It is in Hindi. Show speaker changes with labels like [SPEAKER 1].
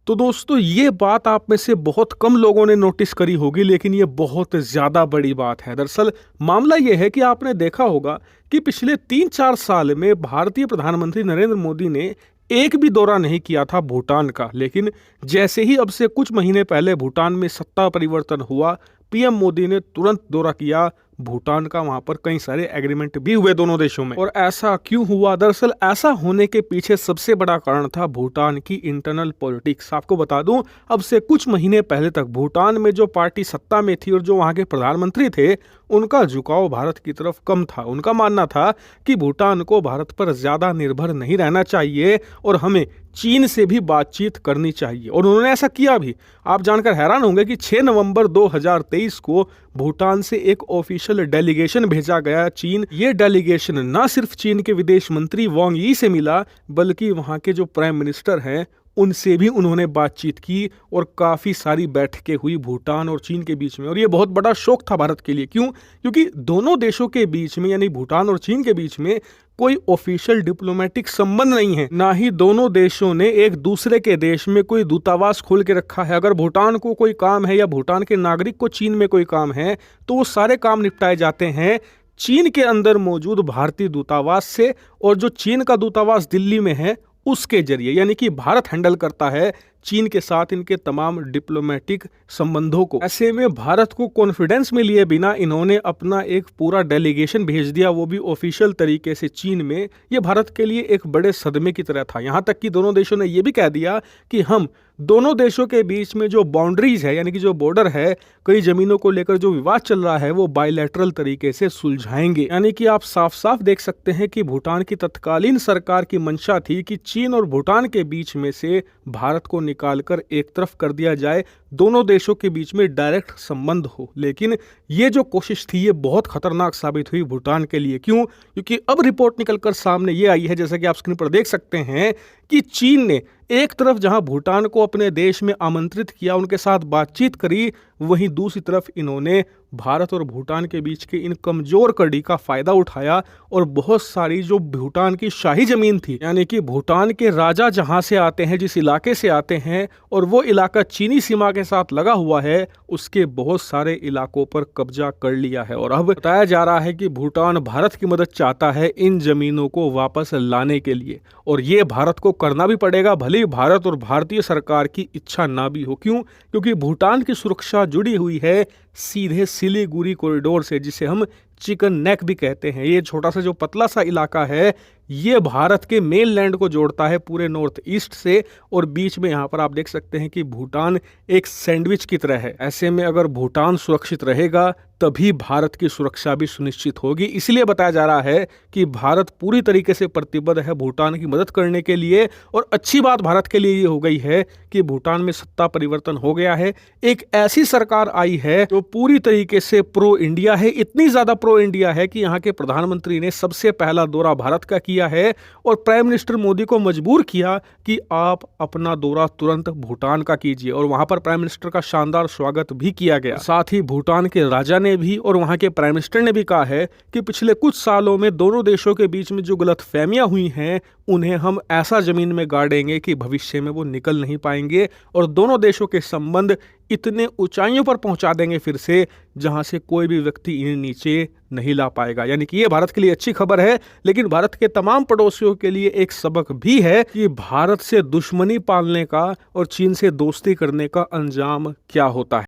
[SPEAKER 1] तो दोस्तों ये बात आप में से बहुत कम लोगों ने नोटिस करी होगी, लेकिन ये बहुत ज़्यादा बड़ी बात है। दरअसल मामला ये है कि आपने देखा होगा कि पिछले 3-4 साल में भारतीय प्रधानमंत्री नरेंद्र मोदी ने एक भी दौरा नहीं किया था भूटान का। लेकिन जैसे ही अब से कुछ महीने पहले भूटान में सत्ता परिवर्तन हुआ, पीएम मोदी ने तुरंत दौरा किया भूटान का। वहां पर कई सारे एग्रीमेंट भी हुए दोनों देशों में। और ऐसा क्यों हुआ? दरअसल ऐसा होने के पीछे सबसे बड़ा कारण था भूटान की इंटरनल पॉलिटिक्स। आपको बता दूं, अब से कुछ महीने पहले तक भूटान में जो पार्टी सत्ता में थी और जो वहां के प्रधानमंत्री थे, उनका झुकाव भारत की तरफ कम था। उनका मानना था कि भूटान को भारत पर ज्यादा निर्भर नहीं रहना चाहिए और हमें चीन से भी बातचीत करनी चाहिए, और उन्होंने ऐसा किया भी। आप जानकर हैरान होंगे कि 6 नवंबर 2023 को भूटान से एक ऑफिशियल डेलीगेशन भेजा गया चीन। ये डेलीगेशन ना सिर्फ चीन के विदेश मंत्री वांग यी से मिला, बल्कि वहां के जो प्राइम मिनिस्टर हैं उनसे भी उन्होंने बातचीत की और काफ़ी सारी बैठकें हुई भूटान और चीन के बीच में। और ये बहुत बड़ा शौक था भारत के लिए। क्यों? क्योंकि दोनों देशों के बीच में, यानी भूटान और चीन के बीच में, कोई ऑफिशियल डिप्लोमेटिक संबंध नहीं है। ना ही दोनों देशों ने एक दूसरे के देश में कोई दूतावास खोल के रखा है। अगर भूटान को कोई काम है या भूटान के नागरिक को चीन में कोई काम है, तो वो सारे काम निपटाए जाते हैं चीन के अंदर मौजूद भारतीय दूतावास से, और जो चीन का दूतावास दिल्ली में है उसके जरिए। यानी कि भारत हैंडल करता है चीन के साथ इनके तमाम डिप्लोमेटिक संबंधों को। ऐसे में भारत को कॉन्फिडेंस में लिए बिना इन्होंने अपना एक पूरा डेलीगेशन भेज दिया, वो भी ऑफिशियल तरीके से चीन में। ये भारत के लिए एक बड़े सदमे की तरह था। यहाँ तक कि दोनों देशों ने ये भी कह दिया कि हम दोनों देशों के बीच में जो बाउंड्रीज है, यानी कि जो बॉर्डर है, कई जमीनों को लेकर जो विवाद चल रहा है, वो बायलैटरल तरीके से सुलझाएंगे। यानी कि आप साफ साफ देख सकते हैं कि भूटान की तत्कालीन सरकार की मंशा थी कि चीन और भूटान के बीच में से भारत को निकालकर एक तरफ कर दिया जाए, दोनों देशों के बीच में डायरेक्ट संबंध हो। लेकिन ये जो कोशिश थी ये बहुत खतरनाक साबित हुई भूटान के लिए। क्यों? क्योंकि अब रिपोर्ट निकलकर सामने ये आई है, जैसा कि आप स्क्रीन पर देख सकते हैं, कि चीन ने एक तरफ जहां भूटान को अपने देश में आमंत्रित किया, उनके साथ बातचीत करी, वहीं दूसरी तरफ इन्होंने भारत और भूटान के बीच के इन कमजोर कड़ी का फायदा उठाया और बहुत सारी जो भूटान की शाही जमीन थी, यानी कि भूटान के राजा जहां से आते हैं, जिस इलाके से आते हैं, और वो इलाका चीनी सीमा के साथ लगा हुआ है, उसके बहुत सारे इलाकों पर कब्जा कर लिया है। और अब बताया जा रहा है कि भूटान भारत की मदद चाहता है इन जमीनों को वापस लाने के लिए, और ये भारत को करना भी पड़ेगा, भले ही भारत और भारतीय सरकार की इच्छा ना भी हो। क्यों? क्योंकि भूटान की सुरक्षा जुड़ी हुई है सीधे सिलीगुड़ी कॉरिडोर से, जिसे हम चिकन नेक भी कहते हैं। ये छोटा सा जो पतला सा इलाका है, ये भारत के मेनलैंड को जोड़ता है पूरे नॉर्थ ईस्ट से, और बीच में यहाँ पर आप देख सकते हैं कि भूटान एक सैंडविच की तरह है। ऐसे में अगर भूटान सुरक्षित रहेगा तभी भारत की सुरक्षा भी सुनिश्चित होगी। इसलिए बताया जा रहा है कि भारत पूरी तरीके से प्रतिबद्ध है भूटान की मदद करने के लिए। और अच्छी बात भारत के लिए ये हो गई है कि भूटान में सत्ता परिवर्तन हो गया है, एक ऐसी सरकार आई है जो पूरी तरीके से प्रो इंडिया है। इतनी ज्यादा प्रो इंडिया है कि यहाँ के प्रधानमंत्री ने सबसे पहला दौरा भारत का किया है और प्राइम मिनिस्टर मोदी को मजबूर किया कि आप अपना दौरा तुरंत भूटान का कीजिए, और वहां पर प्राइम मिनिस्टर का शानदार स्वागत भी किया गया। साथ ही भूटान के राजा ने भी और वहां के प्राइम मिनिस्टर ने भी कहा है कि पिछले कुछ सालों में दोनों देशों के बीच में जो गलतफहमियां हुई हैं, उन्हें हम ऐसा जमीन में गाड़ेंगे कि भविष्य में वो निकल नहीं पाएंगे, और दोनों देशों के संबंध इतने ऊंचाइयों पर पहुंचा देंगे फिर से, जहां से कोई भी व्यक्ति इन्हें नीचे नहीं ला पाएगा। यानी कि ये भारत के लिए अच्छी खबर है, लेकिन भारत के तमाम पड़ोसियों के लिए एक सबक भी है कि भारत से दुश्मनी पालने का और चीन से दोस्ती करने का अंजाम क्या होता है।